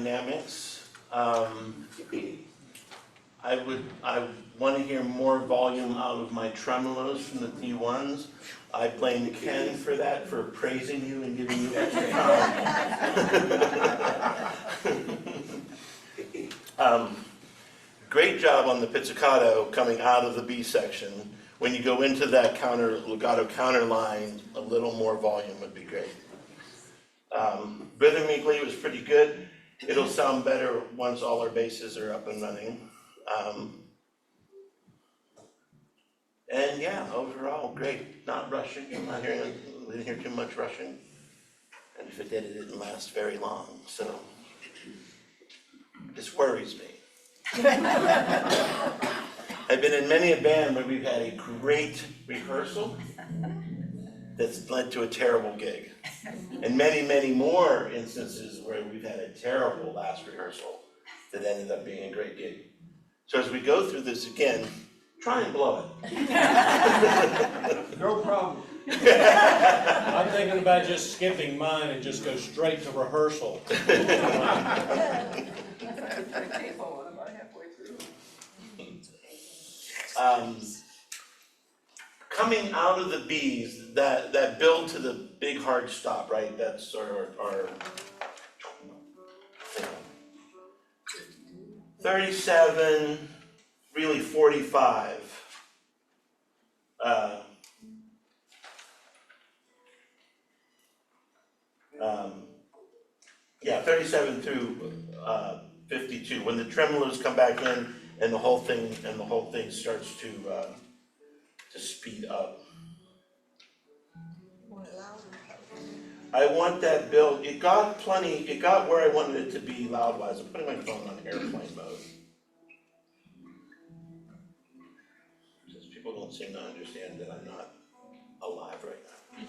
dynamics. I want to hear more volume out of my tremolos from the T1s. I blame Ken for that, for praising you and giving you extra time. Great job on the pizzicato coming out of the B section. When you go into that legato counter line, a little more volume would be great. Rhythmically, it was pretty good. It'll sound better once all our basses are up and running. And yeah, overall, great. Not rushing. I'm not hearing, we didn't hear too much rushing. And if it did, it didn't last very long. So this worries me. I've been in many a band where we've had a great rehearsal that's led to a terrible gig. And many, many more instances where we've had a terrible last rehearsal that ended up being a great gig. So as we go through this again, try and blow it. No problem. I'm thinking about just skipping mine and just go straight to rehearsal. Coming out of the Bs, that build to the big hard stop, right? That's our 37, really 45. Yeah, 37 through 52. When the tremolos come back in and the whole thing starts to speed up. I want that build. It got where I wanted it to be loud wise. I'm putting my phone on airplane mode. Since people don't seem to understand that I'm not alive right now.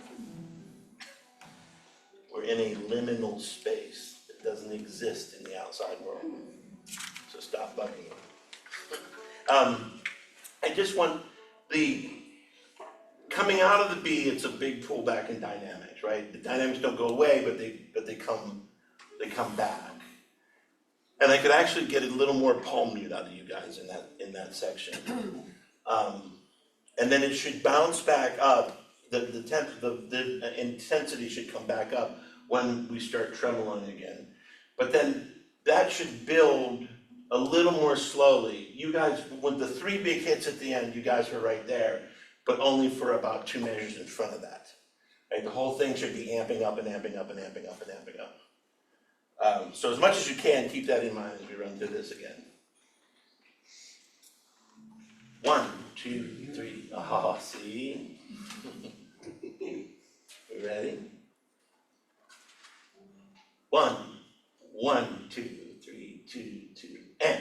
We're in a liminal space that doesn't exist in the outside world. So stop bugging me. I just want coming out of the B, it's a big pullback in dynamics, right? The dynamics don't go away, but they come back. And I could actually get a little more palm mute out of you guys in that section. And then it should bounce back up. The intensity should come back up when we start tremoloing again. But then that should build a little more slowly. You guys, with the 3 big hits at the end, you guys were right there, but only for about 2 measures in front of that. Right? The whole thing should be amping up and amping up and amping up and amping up. So as much as you can, keep that in mind as we run through this again. 1, 2, 3. Oh, see? We ready? 1, 2, 3, 2, 2, and.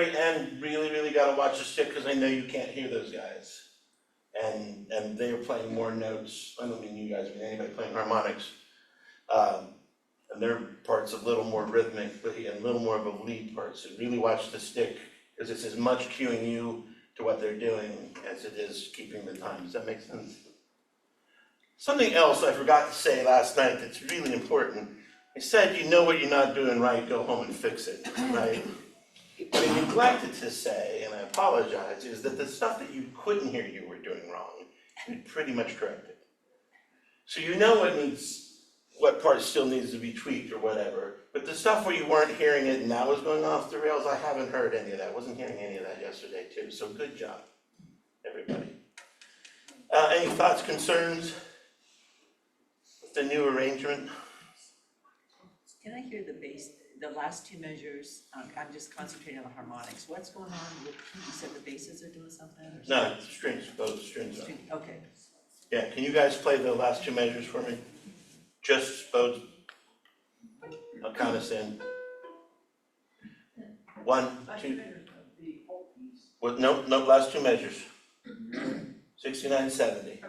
very end, really gotta watch the stick, because I know you can't hear those guys. And they're playing more notes, I don't mean you guys, I mean anybody playing harmonics. And their part's a little more rhythmic, but a little more of a lead part, so really watch the stick, because it's as much cueing you to what they're doing as it is keeping the time. Does that make sense? Something else I forgot to say last night that's really important. I said, you know what you're not doing right, go home and fix it, right? What I neglected to say, and I apologize, is that the stuff that you couldn't hear you were doing wrong, you pretty much corrected. So you know what part still needs to be tweaked or whatever, but the stuff where you weren't hearing it and that was going off the rails, I haven't heard any of that. I wasn't hearing any of that yesterday too, so good job, everybody. Any thoughts, concerns with the new arrangement? Can I hear the bass, the last two measures? I'm just concentrating on the harmonics. What's going on with, you said the basses are doing something or something? No, strings, both strings are. Okay. Yeah, can you guys play the last two measures for me? Just both. I'll count us in. 1, 2. What? No, last two measures. 69, 70.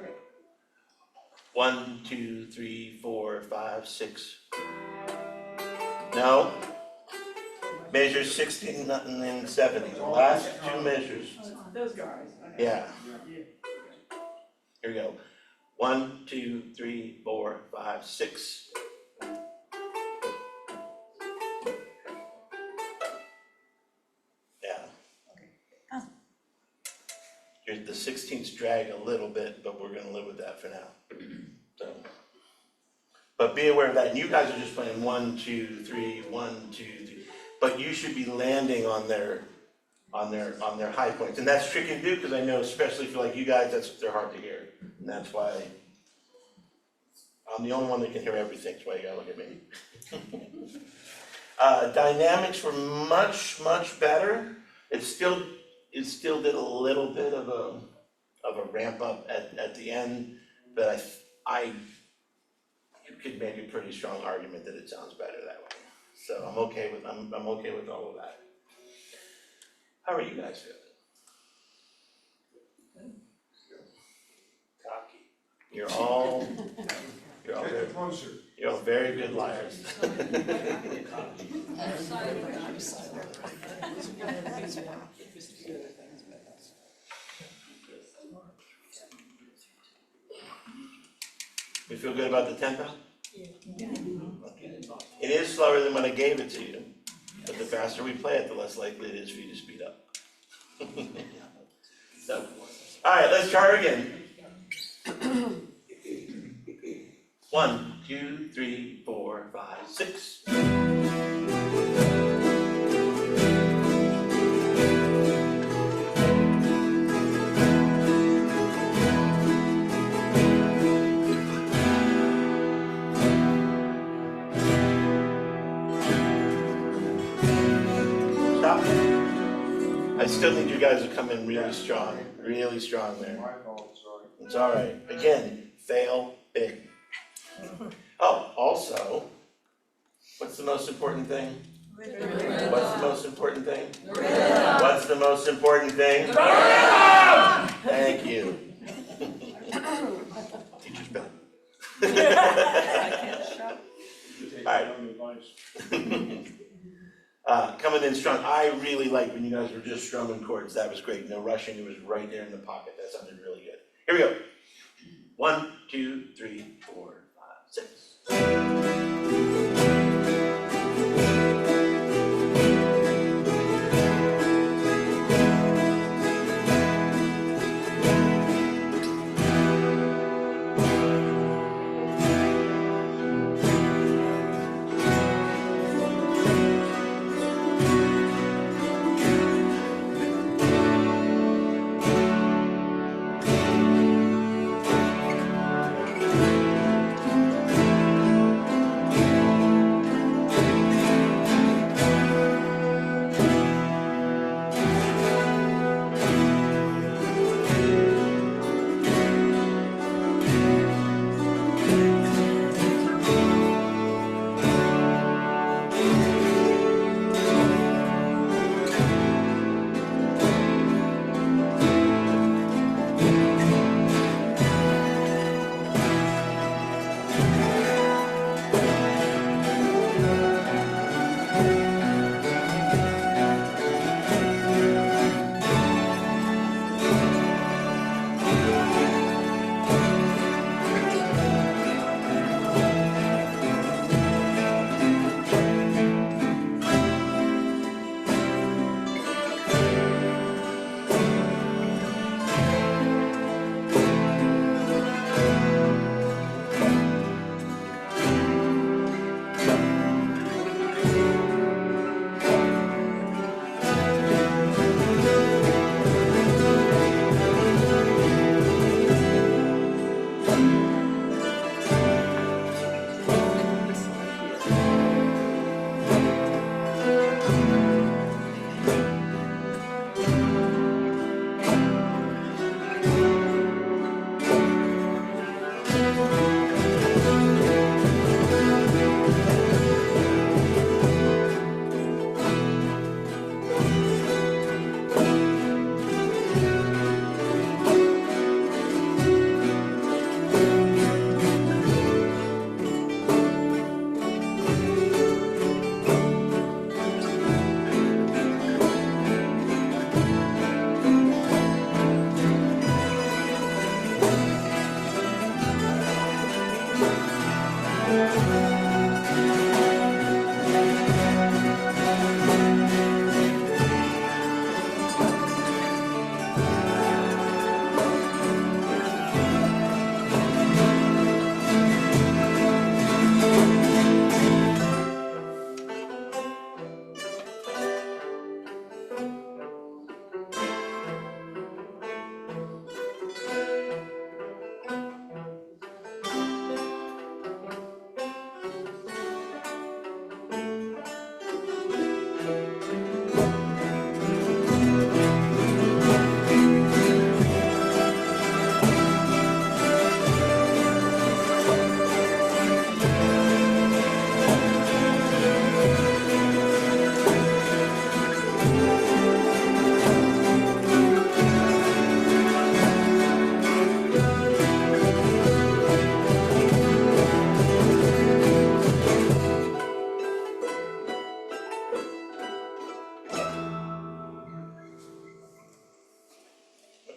1, 2, 3, 4, 5, 6. No. Measures 16 and 70. The last two measures. Those guys. Yeah. Here we go. 1, 2, 3, 4, 5, 6. Yeah. The 16ths drag a little bit, but we're gonna live with that for now. So, but be aware of that. And you guys are just playing 1, 2, 3, 1, 2, 3. But you should be landing on their high points, and that's tricky to do because I know, especially for like you guys, they're hard to hear, and that's why I'm the only one that can hear everything. That's why you gotta look at me. Dynamics were much better. It still did a little bit of a ramp up at the end, but you could make a pretty strong argument that it sounds better that way. So I'm okay with all of that. How are you guys feeling? Cocky. You're all very good liars. You feel good about the tempo? It is slower than when I gave it to you, but the faster we play it, the less likely it is for you to speed up. So, all right, let's try again. 1, 2, 3, 4, 5, 6. Stop. I still need you guys to come in really strong there. It's all right. Again, fail big. Oh, also, what's the most important thing? What's the most important thing? What's the most important thing? Thank you. Teacher's pet. All right. Coming in strong. I really like when you guys were just strumming chords. That was great. No rushing. It was right there in the pocket. That sounded really good. Here we go. 1, 2, 3, 4, 5, 6.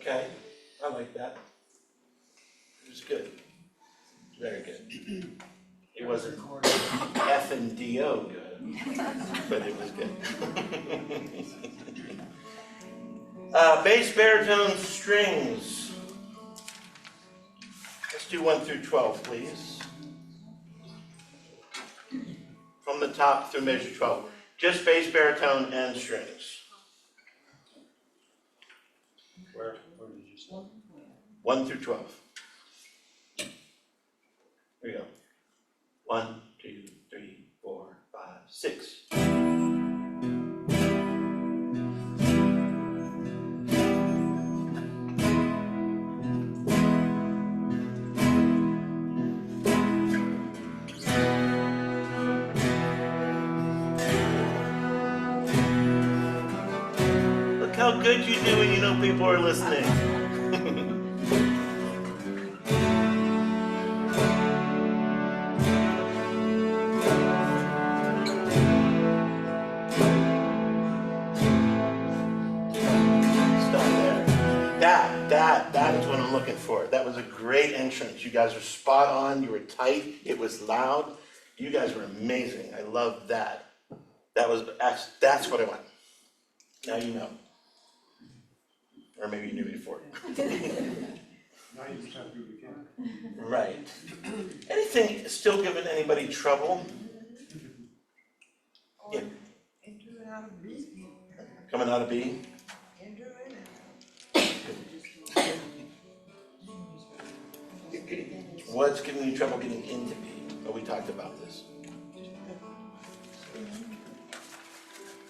Okay, I like that. It was good. Very good. It wasn't F and D-O good, but it was good. Bass, baritone, strings. Let's do 1 through 12, please. From the top through measure 12. Just bass, baritone, and strings. Where did you say? 1 through 12. Here we go. 1, 2, 3, 4, 5, 6. Look how good you do when you know people are listening. That is what I'm looking for. That was a great entrance. You guys were spot on. You were tight. It was loud. You guys were amazing. I loved that. That's what I want. Now you know. Or maybe you knew before. Now you just have to do it again. Right. Anything still giving anybody trouble? Yeah. Into and out of B. Coming out of B? Into and out. What's giving you trouble getting into B? Oh, we talked about this.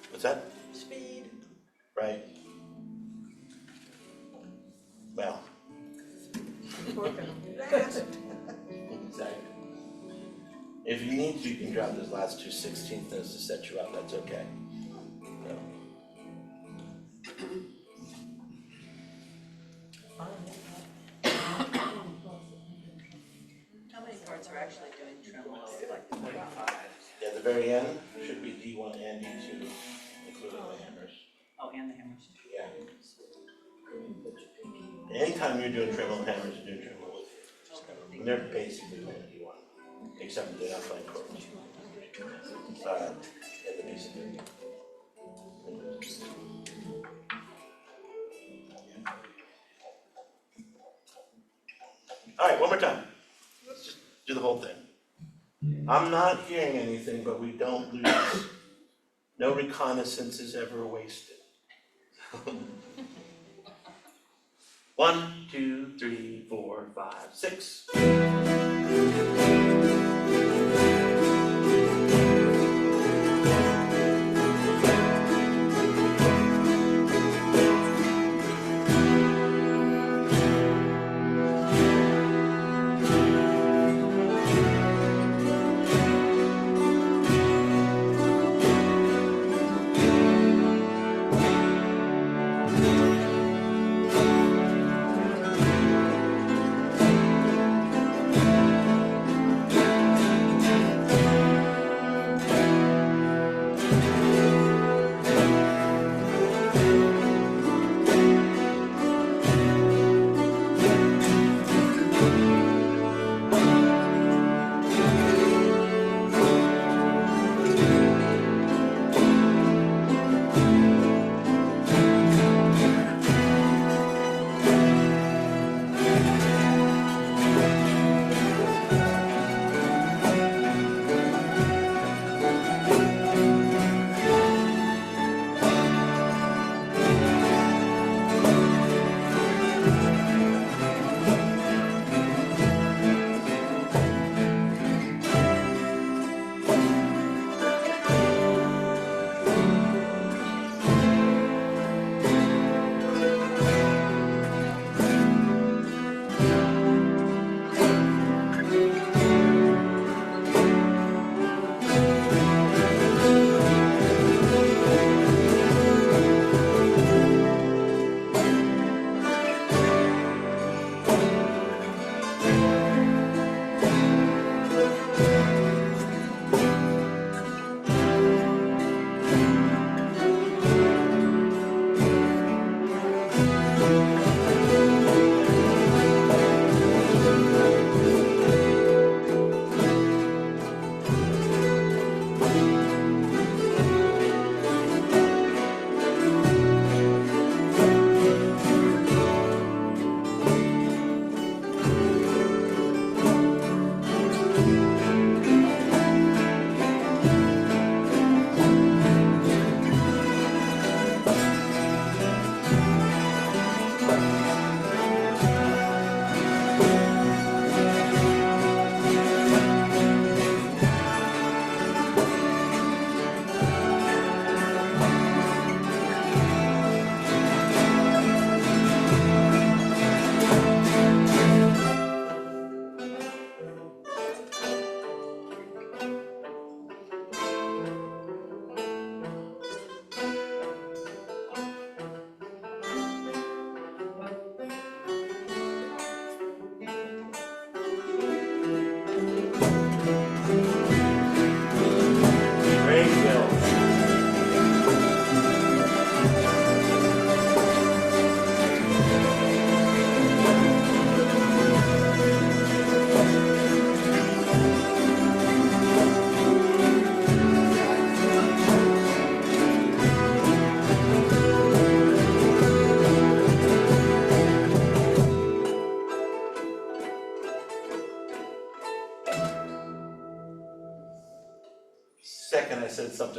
What's that? Speed. Right. Well, Working on that. exactly. If you need to, you can drop those last two 16th notes to set you up. That's okay. So. How many parts are actually doing tremolo? Like Yeah, the very end should be D1 and D2, including the hammers. oh, and the hammers. Yeah. Anytime you're doing tremolo hammers, you're doing tremolo with you. And they're basically playing D1, except they're not playing chords. Yeah, the basic. All right, one more time. Let's just do the whole thing. I'm not hearing anything, but we don't lose. No reconnaissance is ever wasted. 1, 2, 3, 4, 5, 6.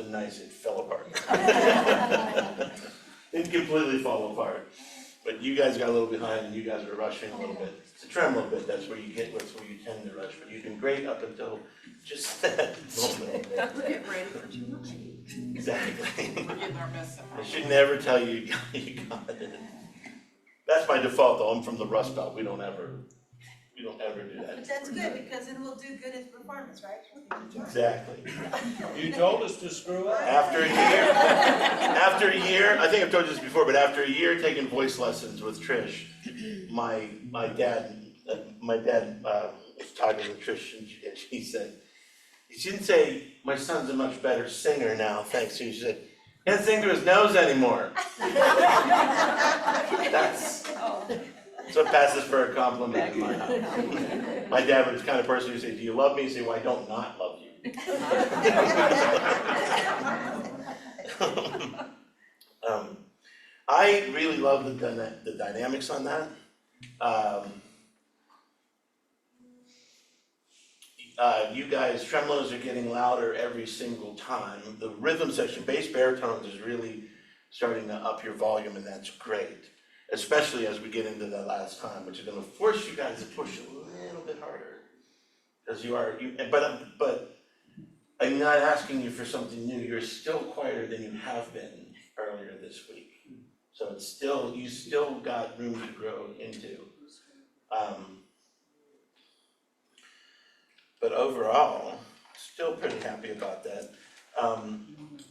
wasn't nice, it fell apart. It completely fall apart. But you guys got a little behind and you guys were rushing a little bit. To trim a little bit, that's where you tend to rush, but you've been great up until just that moment. We're getting ready for July. Exactly. We're getting our best. I should never tell you you got it. That's my default though, I'm from the Rust Belt, we don't ever do that. But that's good, because then we'll do good at performance, right? Exactly. You told us to screw up. After a year, I think I've told you this before, but after a year taking voice lessons with Trish, my dad was talking to Trish and she said, she didn't say, my son's a much better singer now, thanks to you, she said, he can't sing to his nose anymore. That's what passes for a compliment in my house. My dad was the kind of person who said, do you love me? He'd say, well, I don't not love you. I really love the dynamics on that. You guys, tremolos are getting louder every single time. The rhythm section, bass baritones is really starting to up your volume, and that's great. Especially as we get into that last time, which is gonna force you guys to push a little bit harder. Because but I'm not asking you for something new, you're still quieter than you have been earlier this week. So it's still, you still got room to grow into. But overall, still pretty happy about that.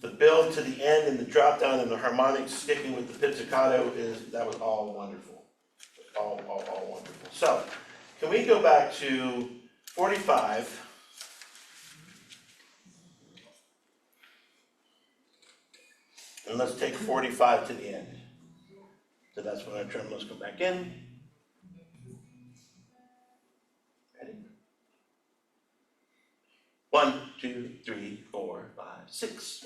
The build to the end and the drop down and the harmonics sticking with the pizzicato that was all wonderful. All wonderful. So, can we go back to 45? And let's take 45 to the end. So that's when our tremolos come back in. Ready? 1, 2, 3, 4, 5, 6.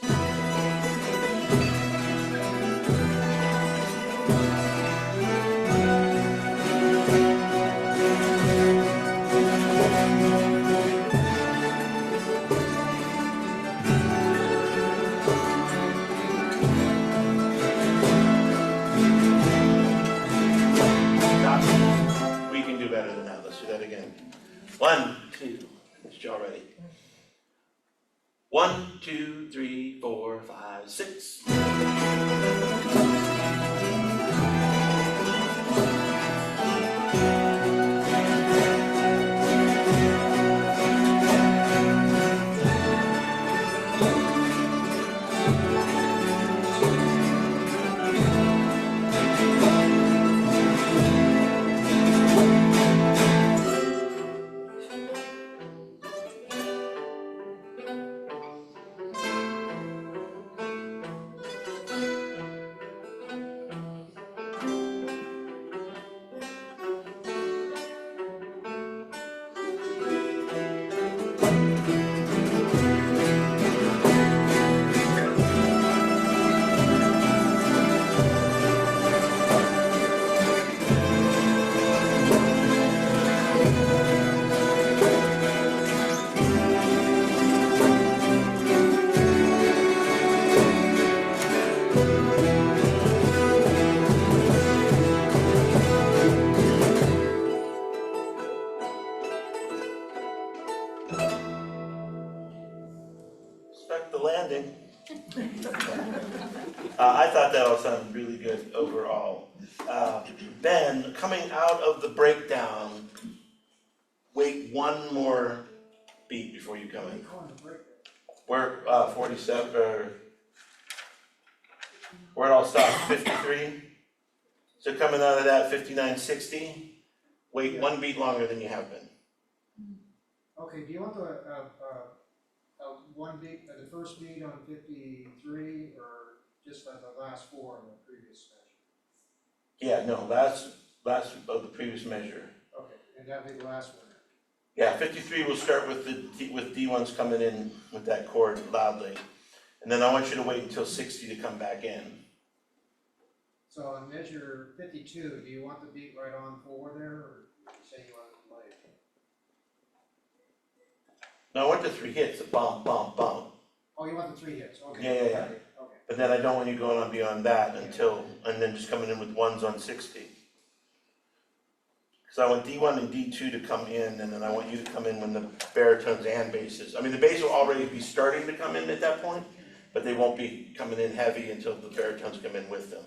We can do better than that. Let's do that again. 1, 2. Is y'all ready? 1, 2, 3, 4, 5, 6. Stuck the landing. I thought that all sounded really good overall. Ben, coming out of the breakdown, wait one more beat before you come in. Where 47 or where it all stops, 53. So coming out of that 59.60, wait one beat longer than you have been. Okay, do you want the one beat, the first beat on 53, or just the last four on the previous measure? Yeah, no, last of the previous measure. Okay, and that'll be the last one. Yeah, 53 will start with with D1s coming in with that chord loudly. And then I want you to wait until 60 to come back in. So on measure 52, do you want the beat right on 4 there, or you say you want it to play? No, I want the 3 hits, the bump, bump, bump. Oh, you want the 3 hits, okay. Yeah, yeah, yeah. Okay. But then I don't want you going on beyond that until, and then just coming in with ones on 60. Cause I want D1 and D2 to come in, and then I want you to come in when the baritones and basses, I mean, the bass will already be starting to come in at that point, but they won't be coming in heavy until the baritones come in with them.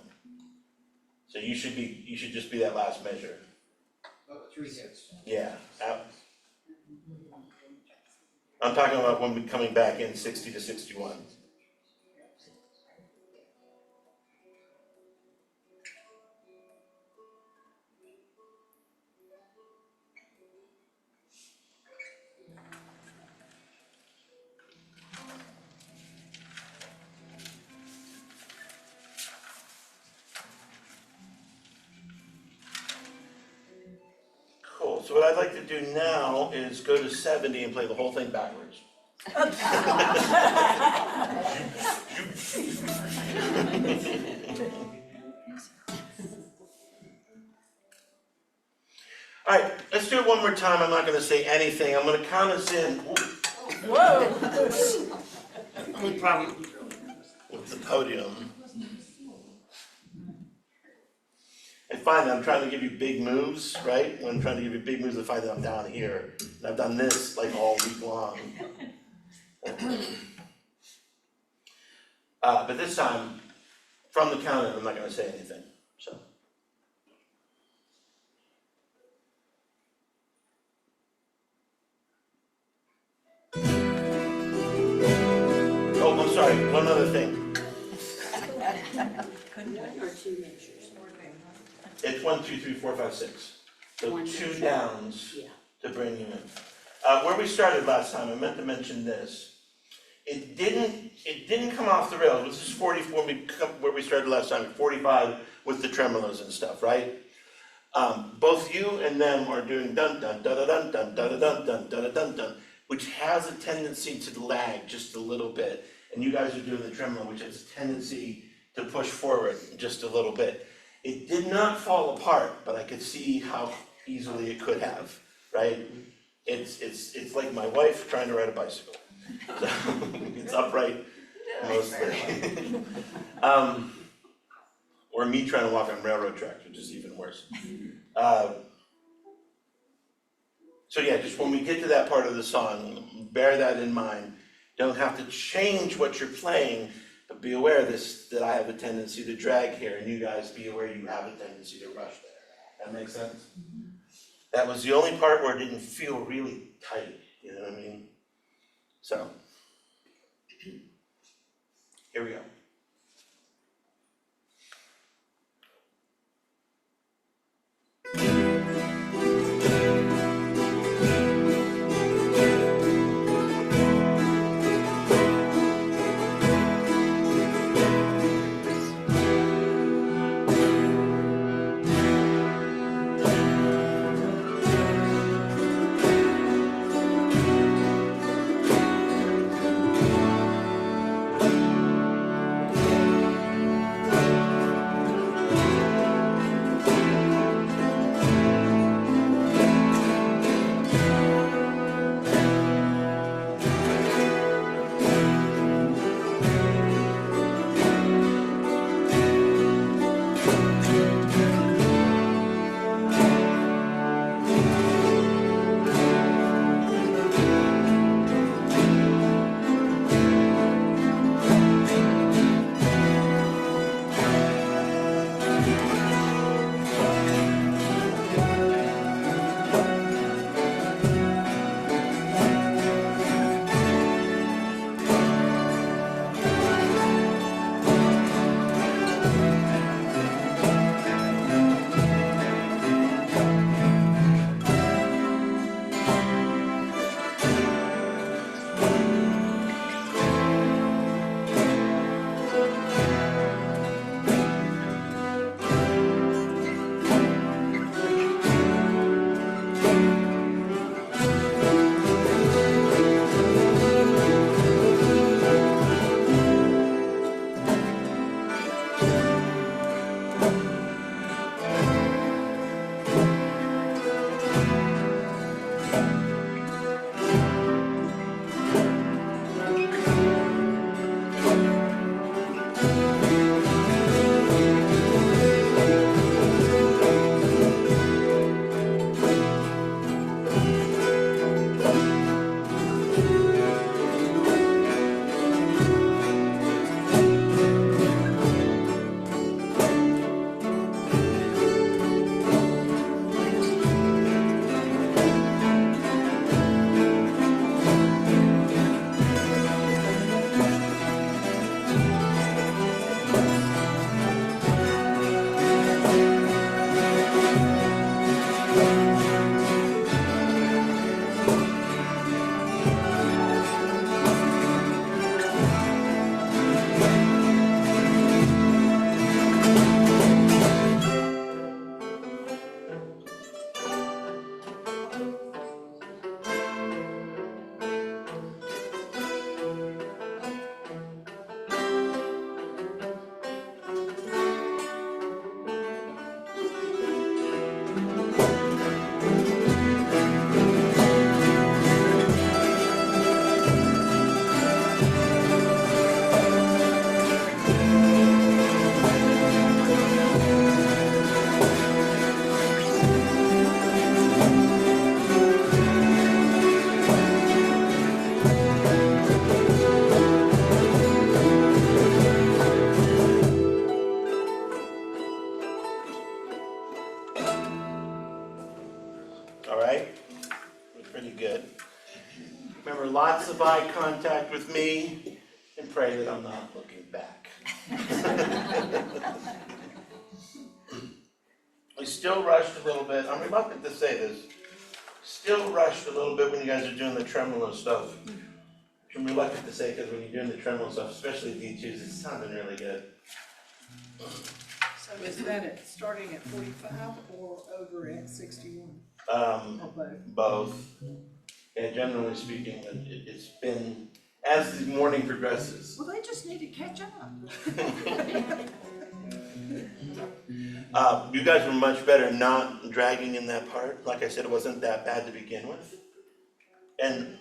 So you should just be that last measure. Oh, 3 hits. Yeah. I'm talking about when we're coming back in 60 to 61. Cool, so what I'd like to do now is go to 70 and play the whole thing backwards. All right, let's do it one more time. I'm not gonna say anything. I'm gonna count us in. Whoa! Only problem with the podium. I find that I'm trying to give you big moves, right? When I'm trying to give you big moves, I find that I'm down here. And I've done this like all week long. But this time, from the count in, I'm not gonna say anything, so. Oh, I'm sorry, one other thing. Couldn't do it. Or 2 measures. It's 1, 2, 3, 4, 5, 6. So 1 2 measure. downs Yeah. to bring you in. Where we started last time, I meant to mention this. It didn't come off the rails. This is 44 where we started last time, 45 with the tremolos and stuff, right? Both you and them are doing dun dun dun dun dun dun dun dun dun dun dun, which has a tendency to lag just a little bit. And you guys are doing the tremolo, which has a tendency to push forward just a little bit. It did not fall apart, but I could see how easily it could have, right? It's like my wife trying to ride a bicycle. So it's upright mostly. Or me trying to walk on railroad tracks, which is even worse. So yeah, just when we get to that part of the song, bear that in mind. Don't have to change what you're playing, but be aware of this, that I have a tendency to drag here, and you guys be aware you have a tendency to rush there. That makes sense? That was the only part where it didn't feel really tight, you know what I mean? So, here we go. Remember, lots of eye contact with me, and pray that I'm not looking back. We still rushed a little bit, I'm reluctant to say this, still rushed a little bit when you guys are doing the tremolo stuff. I'm reluctant to say, because when you're doing the tremolo stuff, especially D2s, it's sounding really good. So is that it, starting at 45 or over at 61? Um, Or both? both. Yeah, generally speaking, it's been, as the morning progresses. Well, they just need to catch up. You guys were much better not dragging in that part. Like I said, it wasn't that bad to begin with. And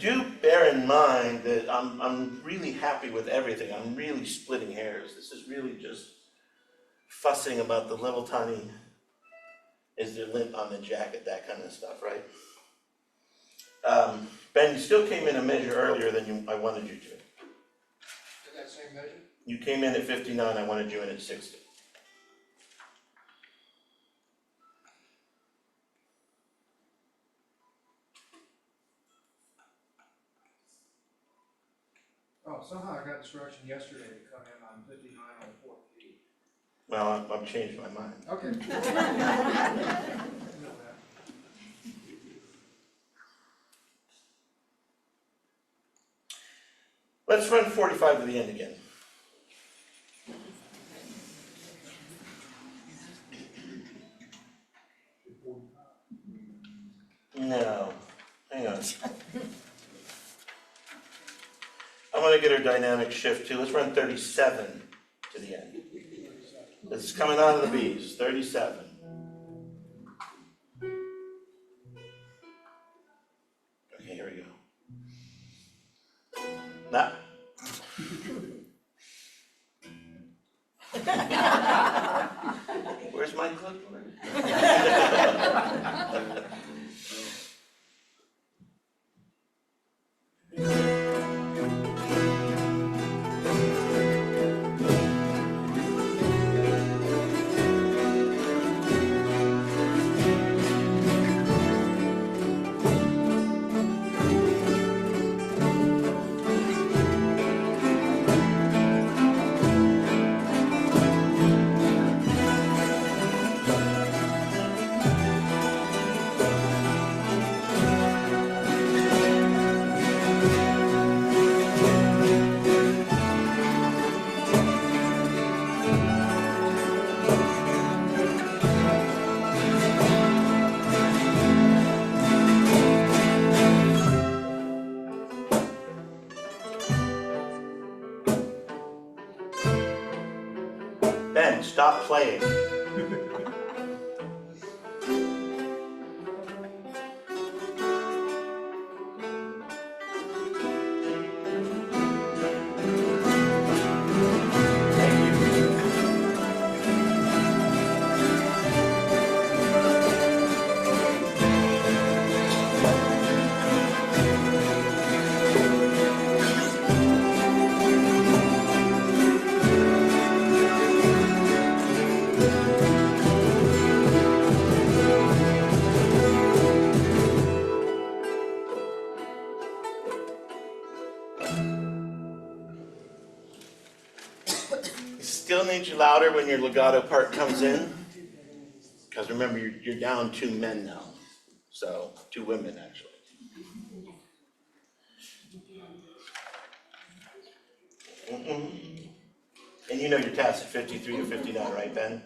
do bear in mind that I'm really happy with everything. I'm really splitting hairs. This is really just fussing about the little tiny, is there lint on the jacket, that kind of stuff, right? Ben, you still came in a measure earlier than I wanted you to. Did that same measure? You came in at 59, I wanted you in at 60. Oh, somehow I got instruction yesterday to come in on 59 on the 4th beat. Well, I've changed my mind. Okay. I know that. Let's run 45 to the end again. No, hang on. I want to get our dynamic shift too. Let's run 37 to the end. This is coming out of the B's, 37. Okay, here we go. Now. Where's my clipboard? Ben, stop playing. Still need you louder when your legato part comes in. Because remember, you're down 2 men now. So, 2 women actually. And you know your tacit 53 to 59, right, Ben?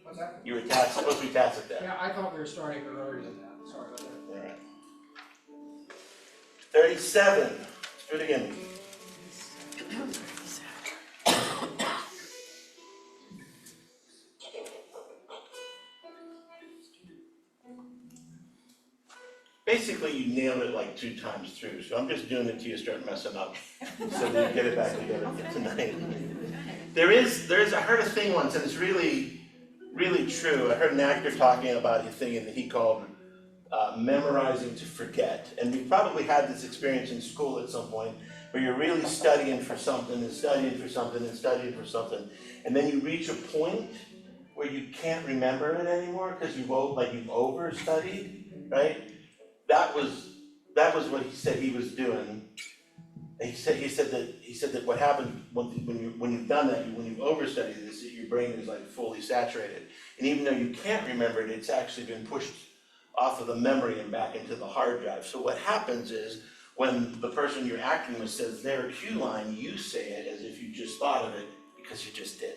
What's that? You were supposed to be tacit there. Yeah, I thought we were starting earlier than that. Sorry about that. All right. 37. Let's do it again. Basically, you nailed it like 2 times through, so I'm just doing it till you start messing up, so that you get it back together tonight. I heard a thing once, and it's really, really true. I heard an actor talking about a thing that he called memorizing to forget. And we probably had this experience in school at some point, where you're really studying for something, and studying for something, and studying for something, and then you reach a point where you can't remember it anymore, because you've overstudied, right? That was that was what he said he was doing. And he said that what happens when you've done that, when you've overstudied this, that your brain is like fully saturated. And even though you can't remember it, it's actually been pushed off of the memory and back into the hard drive. So what happens is, when the person you're acting with says their cue line, you say it as if you just thought of it, because you just did.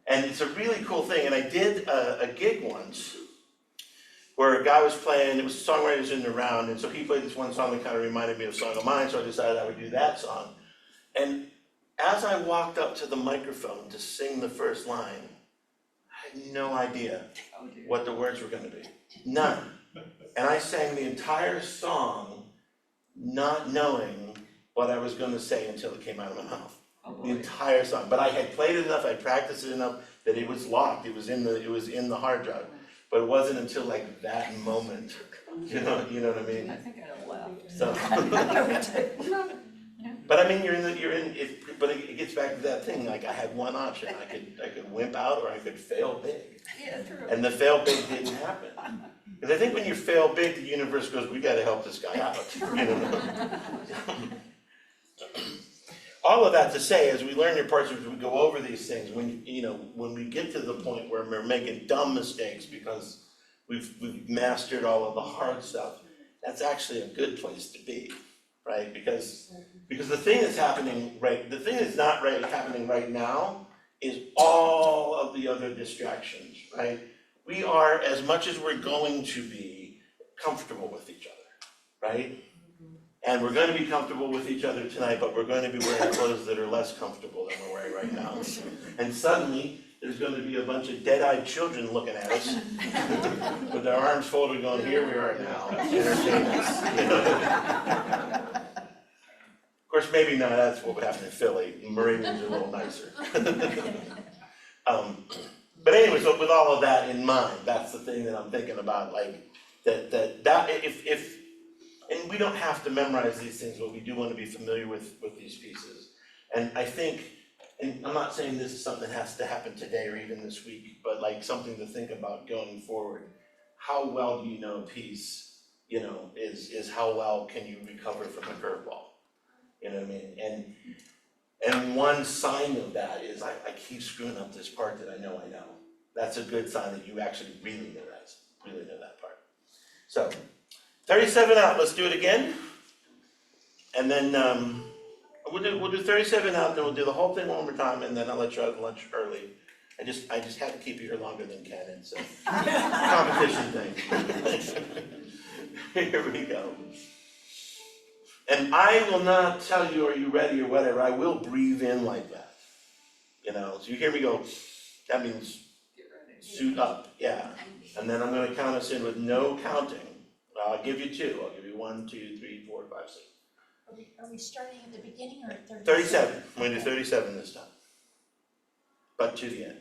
And it's a really cool thing. And I did a gig once where a guy was playing, it was songwriters in the round, and so he played this one song that kind of reminded me of a song of mine, so I decided I would do that song. And as I walked up to the microphone to sing the first line, I had no idea what the words were gonna be. None. And I sang the entire song not knowing what I was gonna say until it came out of my mouth. The entire song. But I had played it enough, I practiced it enough that it was locked, it was in the hard drive. But it wasn't until like that moment, you know what I mean? I think I laughed. So. But I mean, but it gets back to that thing, like I had one option, I could wimp out or I could fail big. Yeah, true. And the fail big didn't happen. Because I think when you fail big, the universe goes, we gotta help this guy out, you know? All of that to say, as we learn your parts, as we go over these things, when we get to the point where we're making dumb mistakes because we've mastered all of the hard stuff, that's actually a good place to be, right? Because the thing that's happening happening right now is all of the other distractions, right? We are, as much as we're going to be, comfortable with each other, right? And we're gonna be comfortable with each other tonight, but we're gonna be wearing clothes that are less comfortable than we're wearing right now. And suddenly, there's gonna be a bunch of dead-eyed children looking at us with their arms folded going, here we are now, entertain us. You know? Of course, maybe not, that's what would happen in Philly, Moravians are a little nicer. But anyway, so with all of that in mind, that's the thing that I'm thinking about, like, if and we don't have to memorize these things, but we do want to be familiar with these pieces. And I think, and I'm not saying this is something that has to happen today or even this week, but like something to think about going forward. How well do you know a piece, is how well can you recover from a curveball? You know what I mean? And one sign of that is I keep screwing up this part that I know. That's a good sign that you actually really know that part. So, 37 out, let's do it again. And then we'll do 37 out, then we'll do the whole thing one more time, and then I'll let you out of lunch early. I just had to keep you here longer than Ken, it's a competition thing. Here we go. And I will not tell you, are you ready or whatever, I will breathe in like that. So you hear me go, that means suit up, yeah. And then I'm gonna count us in with no counting. I'll give you two. I'll give you 1, 2, 3, 4, 5, 6. Are we starting at the beginning or at 37? 37. I'm gonna do 37 this time. But to the end.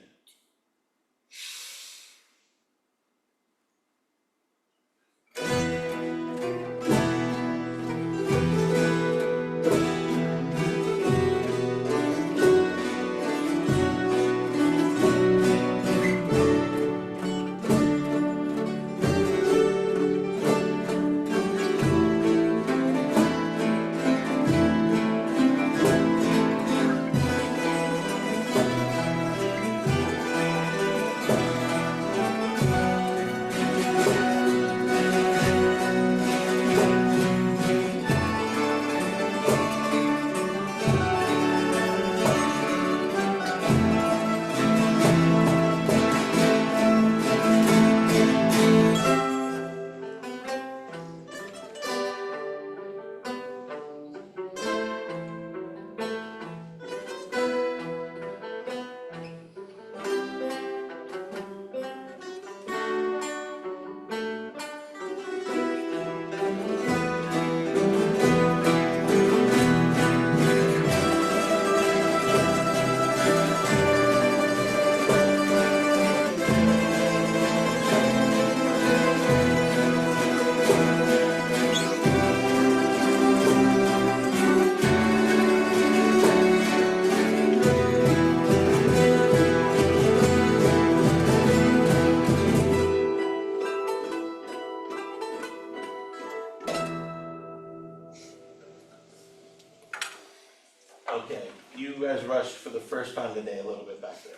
first time today a little bit back there.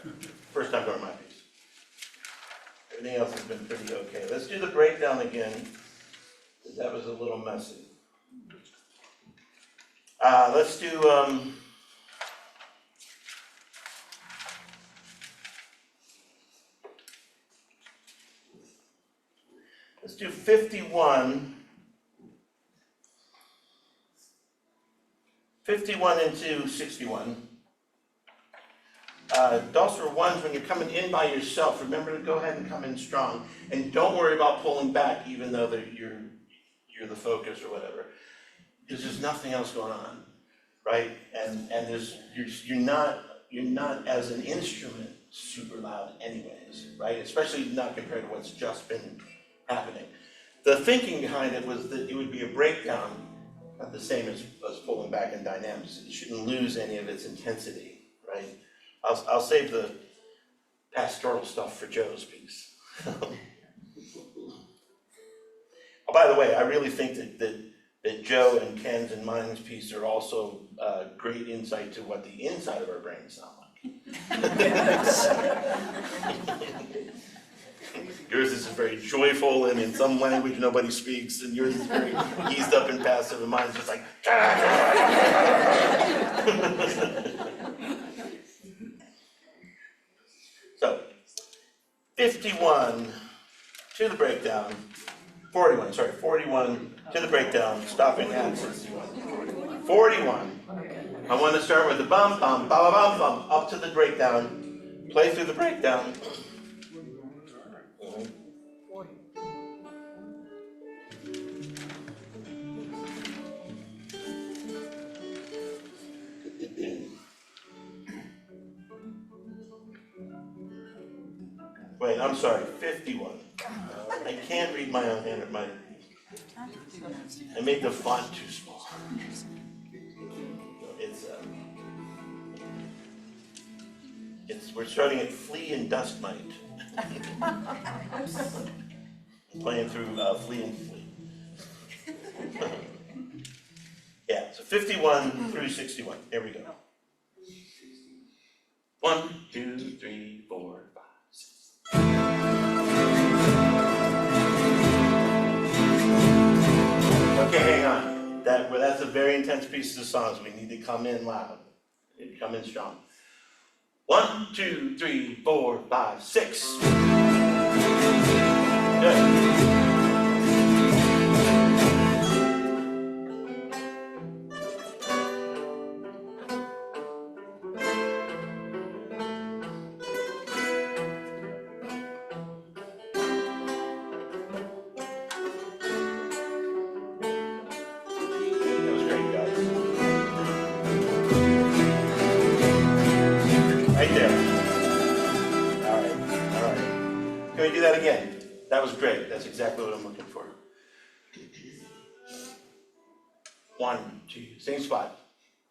First time during my piece. Everything else has been pretty okay. Let's do the breakdown again, 'cause that was a little messy. Let's do, let's do 51. 51 into 61. Dulcimer ones, when you're coming in by yourself, remember to go ahead and come in strong. And don't worry about pulling back, even though you're the focus or whatever. Because there's nothing else going on, right? And you're not as an instrument super loud anyways, right? Especially not compared to what's just been happening. The thinking behind it was that it would be a breakdown, not the same as pulling back in dynamics. It shouldn't lose any of its intensity, right? I'll save the pastoral stuff for Joe's piece. Oh, by the way, I really think that Joe and Ken's and mine's piece are also great insight to what the inside of our brains sound like. Yours is very joyful and in some language nobody speaks, and yours is very eased up and passive, and mine's just like. So, 51 to the breakdown, 41 to the breakdown, stopping at 61. 41. I want to start with the bum, bum, ba, ba, bum, bum, up to the breakdown, play through the breakdown. Wait, I'm sorry, 51. I can't read my own handwriting. I made the font too small. We're starting at Flea and Dust Mite. Playing through Flea and Flea. Yeah, so 51 through 61. Here we go. 1, 2, 3, 4, 5, 6. Okay, hang on. That's a very intense piece of songs. We need to come in loud. We need to come in strong. 1, 2, 3, 4, 5, 6. Good. Can we do that again? That was great. That's exactly what I'm looking for. 1, 2, same spot.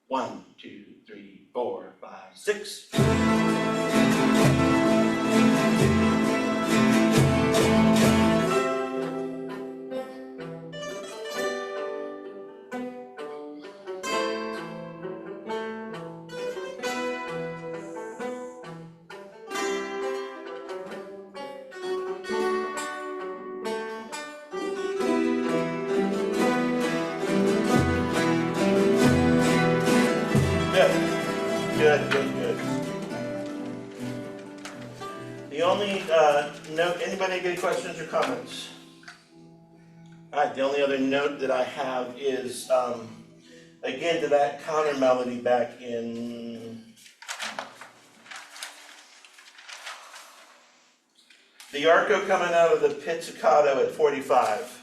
1, 2, 3, 4, 5, 6. Good. The only note, anybody have any questions or comments? All right, the only other note that I have is, again, to that counter melody back in the arco coming out of the pizzicato at 45,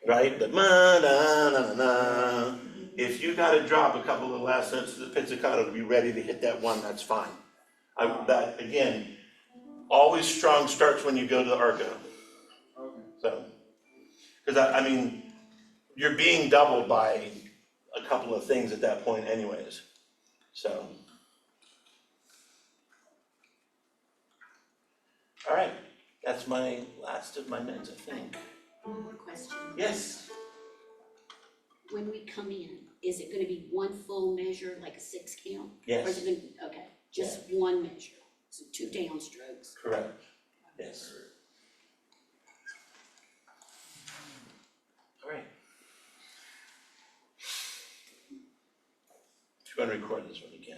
right? The ma-na-na-na. If you got to drop a couple of the last notes of the pizzicato to be ready to hit that one, that's fine. That, again, always strong starts when you go to the arco. Okay. So, because I mean, you're being doubled by a couple of things at that point anyways. So. All right, that's my last of my notes, I think. One more question. Yes. When we come in, is it gonna be one full measure, like a 6 count? Or is Yes, it gonna, okay, just one measure, so 2 downstrokes. correct, yes. All right. If you're gonna record this one, you can.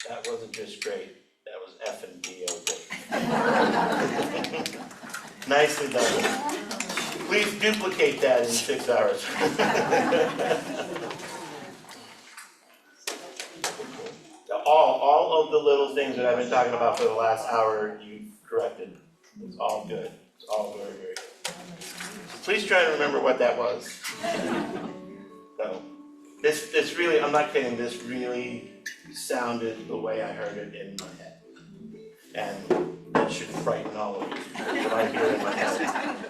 That wasn't just great, that was effing B.O.B. Nicely done. Please duplicate that in 6 hours. All of the little things that I've been talking about for the last hour, you've corrected. It's all good, it's all very, very good. Please try and remember what that was. So, this really, I'm not kidding, this really sounded the way I heard it in my head. And that should frighten all of you, what I hear in my head.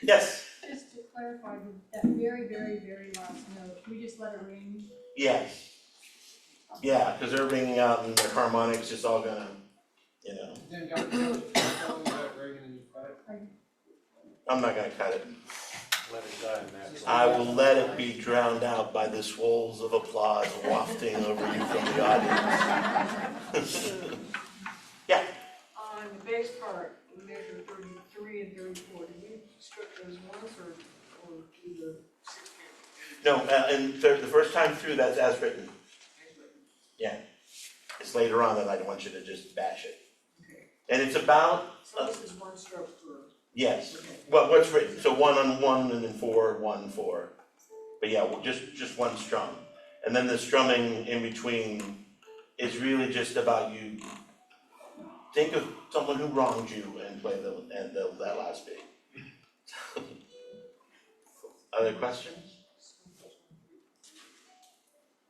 Yes? Just to clarify, that very, very, very last note, we just let it ring. Yes. Yeah, because they're ringing out and their harmonics just all gonna, you know, Then got that Reagan and you cut it. I'm not gonna cut it. Let it die in that. I will let it be drowned out by the swirls of applause wafting over you from the audience. Yeah, On the bass part, we measured 33 and 34, did we strip those once or do the 6 no, and the first time through, that's as written. Yeah, it's later on that I want you to just bash it. Okay, And it's about, so this is one stroke per, yes, okay. what's written, so 1 on 1 and then 4, 1, 4. But yeah, just one strum. And then the strumming in between is really just about you, think of someone who wronged you and play that last beat. Other questions?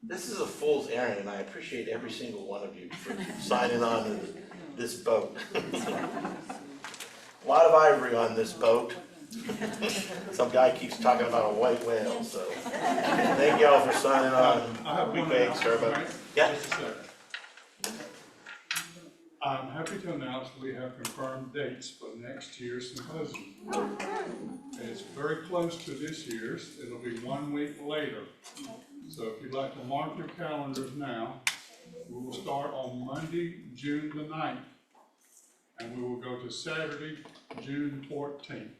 This is a fool's errand, and I appreciate every single one of you for signing on to this boat. A lot of ivory on this boat. Some guy keeps talking about a white whale, so thank y'all for signing on. I have We one beg, sir, announcement, but right? yeah. Just a second. I'm happy to announce we have confirmed dates for next year's symposium. It's very close to this year's, it'll be 1 week later. So if you'd like to mark your calendars now, we will start on Monday, June the 9th, and we will go to Saturday, June 14th.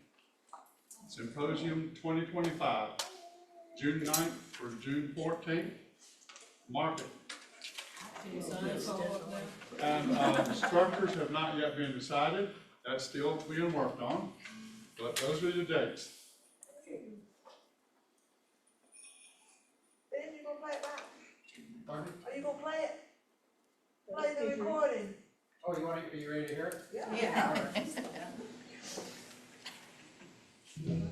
Symposium 2025, June 9th for June 14th, mark it. And structures have not yet been decided, that's still being worked on, but those are the dates. Ben, you gonna play it back? Pardon? Are you gonna play it? Play the recording? Oh, are you ready to hear it? Yeah. Yeah. All right.